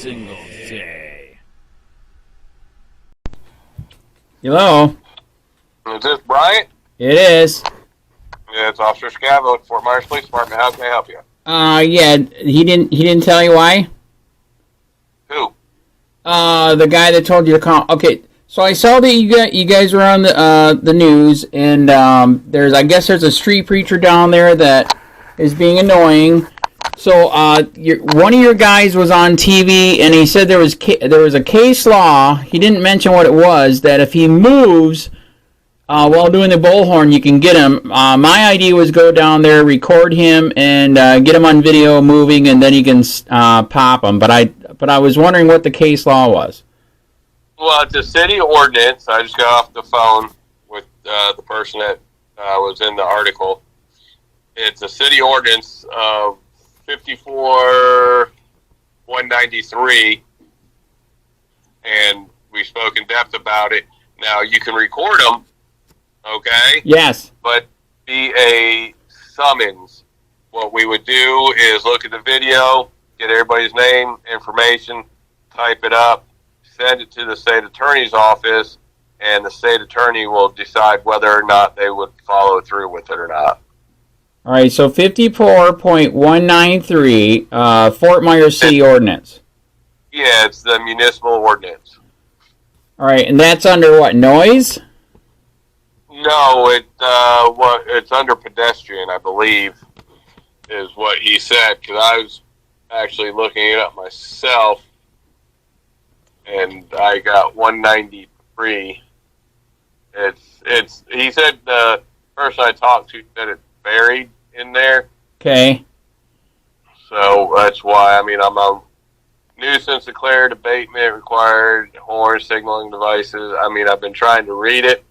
single day. Hello? Is this Bryant? It is. Yeah, it's Officer Scavo at Fort Myers Police Department. How can I help you? Yeah, he didn't tell you why? Who? The guy that told you to call. Okay, so I saw that you guys were on the news, and I guess there's a street preacher down there that is being annoying. So one of your guys was on TV, and he said there was a case law. He didn't mention what it was, that if he moves while doing the bullhorn, you can get him. My idea was go down there, record him, and get him on video moving, and then you can pop him. But I was wondering what the case law was. Well, it's a city ordinance. I just got off the phone with the person that was in the article. It's a city ordinance of 54-193, and we spoke in depth about it. Now, you can record them, okay? Yes. But be a summons. What we would do is look at the video, get everybody's name, information, type it up, send it to the state attorney's office, and the state attorney will decide whether or not they would follow through with it or not. All right, so 54.193, Fort Myers City Ordinance. Yeah, it's the municipal ordinance. All right, and that's under what, noise? No, it's under pedestrian, I believe, is what he said, because I was actually looking it up myself, and I got 193. He said the person I talked to said it's buried in there. Okay. So that's why, I'm a nuisance declared, abatement required, horn signaling devices. I've been trying to read it,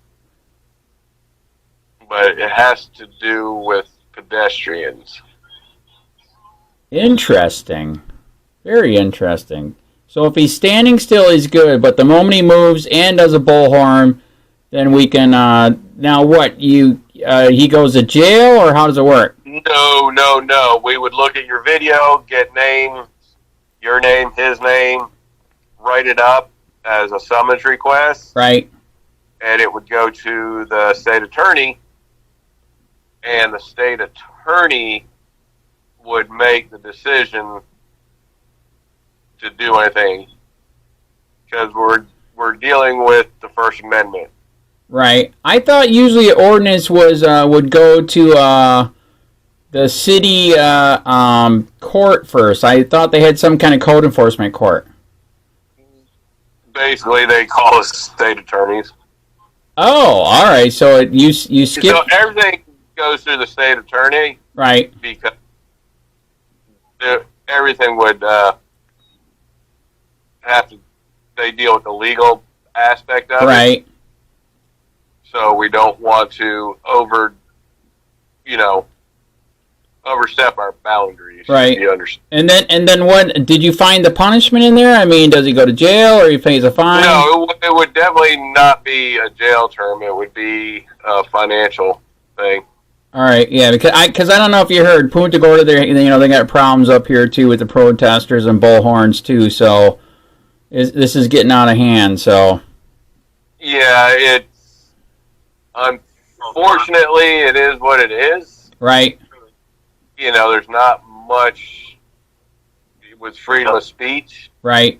but it has to do with pedestrians. Interesting. Very interesting. So if he's standing still, he's good, but the moment he moves and does a bullhorn, then we can, now what, he goes to jail, or how does it work? No. We would look at your video, get name, your name, his name, write it up as a summons request. Right. And it would go to the state attorney, and the state attorney would make the decision to do anything, because we're dealing with the First Amendment. Right. I thought usually an ordinance would go to the city court first. I thought they had some kind of code enforcement court. Basically, they call us state attorneys. Oh, all right. So you skip. So everything goes through the state attorney, right? Because everything would have to. They deal with the legal aspect of it, right? So we don't want to overstep our boundaries. Right. You understand? And then what? Did you find the punishment in there? Does he go to jail, or he pays a fine? No, it would definitely not be a jail term. It would be a financial thing. All right, yeah, because I don't know if you heard, Punta Gorda, they got problems up here too with the protesters and bullhorns too. So this is getting out of hand. So yeah, unfortunately it is what it is. Right. There's not much with freedom of speech, right,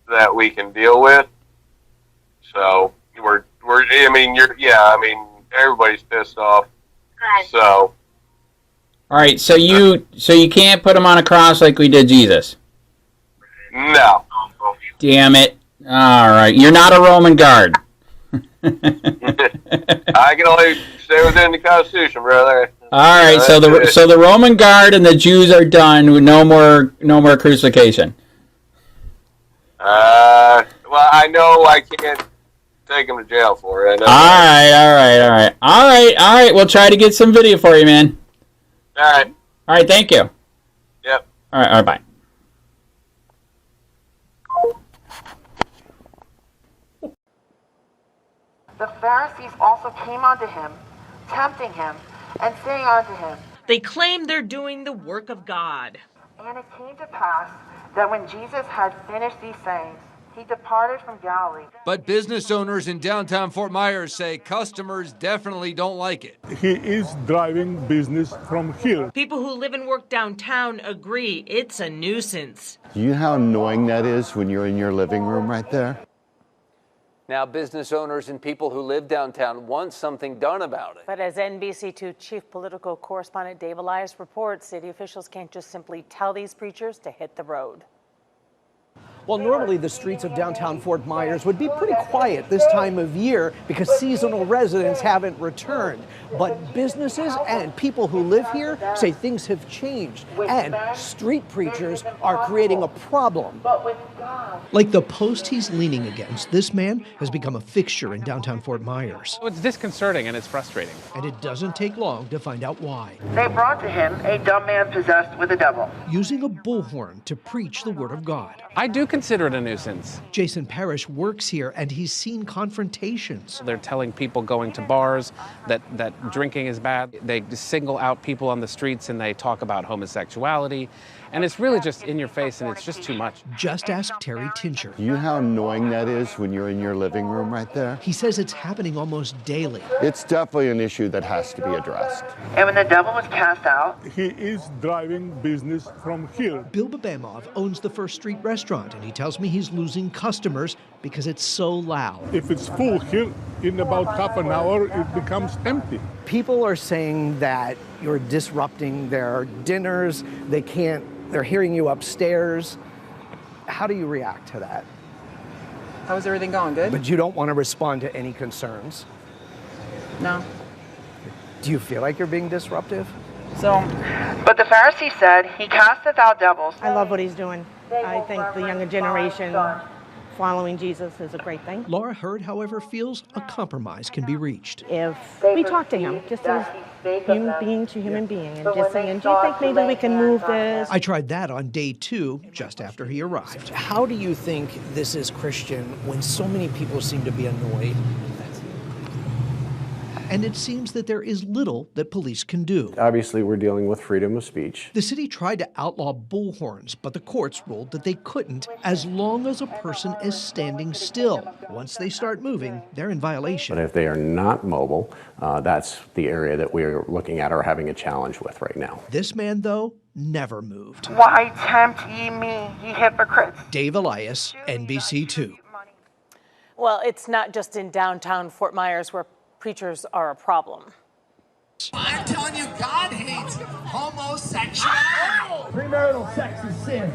that we can deal with. So everybody's pissed off. So, all right. So you can't put him on a cross like we did Jesus. No. Damn it! All right, you're not a Roman guard. I can only stay within the Constitution, brother. All right, so the Roman guard and the Jews are done with no more crucifixion. Well, I know I can't take him to jail for it. All right. We'll try to get some video for you, man. All right. Thank you. Yep. All right. Bye. The Pharisees also came unto him, tempting him, and saying unto him, They claim they're doing the work of God. And it came to pass that when Jesus had finished these sayings, he departed from Galilee. But business owners in downtown Fort Myers say customers definitely don't like it. He is driving business from here. People who live and work downtown agree it's a nuisance. Do you know how annoying that is when you're in your living room right there? Now, business owners and people who live downtown want something done about it. But as NBC2 chief political correspondent Dave Elias reports, city officials can't just simply tell these preachers to hit the road. Well, normally the streets of downtown Fort Myers would be pretty quiet this time of year because seasonal residents haven't returned. But businesses and people who live here say things have changed, and street preachers are creating a problem. Like the post he's leaning against, this man has become a fixture in downtown Fort Myers. It's disconcerting and it's frustrating. And it doesn't take long to find out why. They brought to him a dumb man possessed with a devil. Using a bullhorn to preach the word of God. I do consider it a nuisance. Jason Parrish works here, and he's seen confrontations. They're telling people going to bars that drinking is bad. They single out people on the streets and they talk about homosexuality. And it's really just in your face, and it's just too much. Just ask Terry Tincher. Do you know how annoying that is when you're in your living room right there? He says it's happening almost daily. It's definitely an issue that has to be addressed. And when the devil was cast out, He is driving business from here. Bill Babamov owns the First Street restaurant, and he tells me he's losing customers because it's so loud. If it's full here, in about half an hour, it becomes empty. People are saying that you're disrupting their dinners. They're hearing you upstairs. How do you react to that? How's everything going? Good? But you don't want to respond to any concerns. No. Do you feel like you're being disruptive? but the Pharisee said, he casteth out devils. I love what he's doing. I think the younger generation following Jesus is a great thing. Laura Hurd, however, feels a compromise can be reached. If we talk to him, just as human being to human being, and just saying, do you think maybe we can move this? I tried that on day 2, just after he arrived. How do you think this is Christian when so many people seem to be annoyed? And it seems that there is little that police can do. Obviously, we're dealing with freedom of speech. The city tried to outlaw bullhorns, but the courts ruled that they couldn't as long as a person is standing still. Once they start moving, they're in violation. But if they are not mobile, that's the area that we're looking at or having a challenge with right now. This man, though, never moved. Why tempt ye me, ye hypocrites? Dave Elias, NBC2. Well, it's not just in downtown Fort Myers where preachers are a problem. I'm telling you, God hates homosexuality. Premarital sex is sin.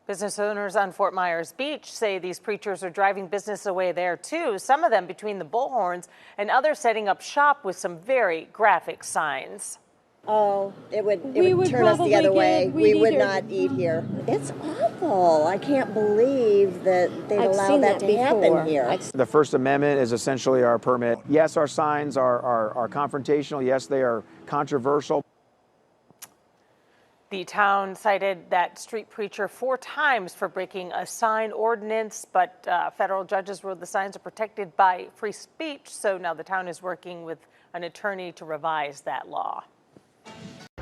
Business owners on Fort Myers Beach say these preachers are driving business away there too, some of them between the bullhorns and others setting up shop with some very graphic signs. Oh, it would turn us the other way. We would not eat here. It's awful. I can't believe that they'd allow that to happen here. The First Amendment is essentially our permit. Yes, our signs are confrontational. Yes, they are controversial. The town cited that street preacher 4 times for breaking a sign ordinance, but federal judges ruled the signs are protected by free speech, so now the town is working with an attorney to revise that law.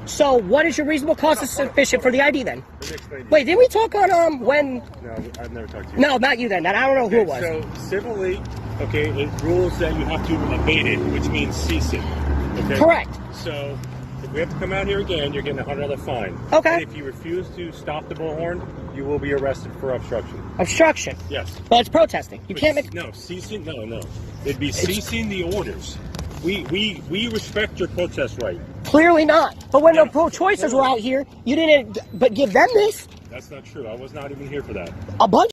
So what is your reasonable cause sufficient for the ID then? Wait, didn't we talk on when? No, I've never talked to you. No, not you then. I don't know who it was. So civilly, okay, it rules that you have to abate it, which means cease it. Okay? Correct. So if we have to come out here again, you're getting a $100 fine. Okay. And if you refuse to stop the bullhorn, you will be arrested for obstruction. Obstruction? Yes. Well, it's protesting. You can't make... No, ceasing, no. It'd be ceasing the orders. We respect your protest right. Clearly not. But when the pro-choicers were out here, you didn't but give them this. That's not true. I was not even here for that. A bunch